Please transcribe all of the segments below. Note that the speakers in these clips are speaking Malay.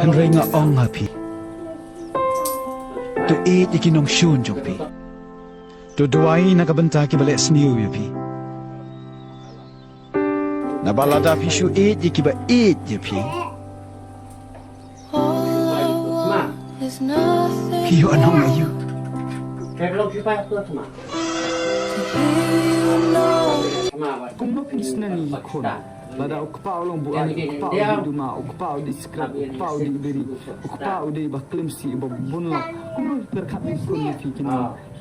han renga ong happy. To ieid iki nong shun jong pi. To duai nakabenta ki balik sniu ya pi. Na balada pi shu ieid iki ba ieid ya pi. Piyo anong ayu. Kung mapis na ni Kon, bada ukpau long buai, ukpau di duma, ukpau di scrap, ukpau di beri, ukpau di baklim si babunla. Kung berkat Kon ni fikin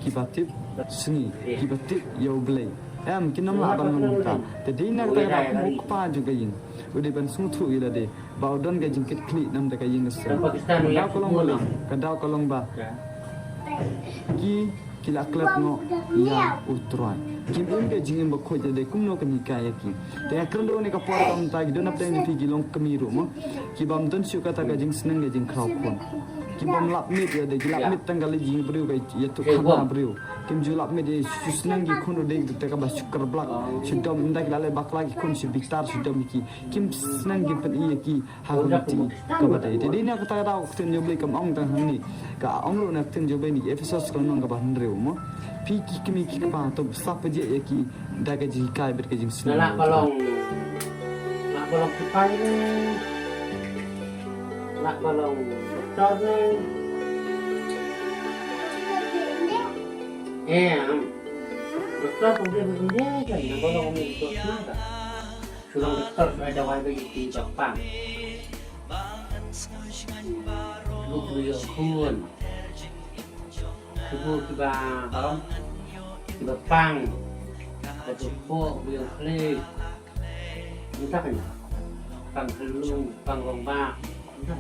kibatip seni, kibatip yau blei. Kinam la abang nungta. Tadi nak kata ukpa juga yin. Udah ban sungtu ila de. Baudan ga jingkit klik nam da yin ngesel. Kadau kolong bala, kadau kolong ba. Ki kila klep no ya utruan. Kim ga jingin ba ko de kumno kan hikaya ki. Te akrando ne ka por kam ta gidon apta ni fi gilong kamiru mo. Ki bam don su kata ga jing seneng ga jing kraw kon. Kim bam lap mit ya de lap mit tanggal jing beriu ga ya tu khana beriu. Kim julap me de susnang gi khunu de te ka ba syukur blak. Sudam ndak lale bakla gi kun si bitar sudam ki. Kim senang gi pen iya ki hagunti ka ba de. Jadi ni aku tak tahu ktun joblei kam ong tang ni. Ka ong lu nak ktun joblei ni episode kan nong ga ba hendreu mo. Pi ki kimi ki pa to sap je ya ki da ga ji kai ber ka jing senang. Nak kolong kipai ni, nak kolong doktor ni. Doktor kemudian begini kan, nak kolong ni doktor mana? Sulang doktor ada wajib di Jepang. Lu beliau kun, ibu tiba kolong, tiba pang, baju pok beliau klik. Entah kan, pang kelung, pang rombak, entah.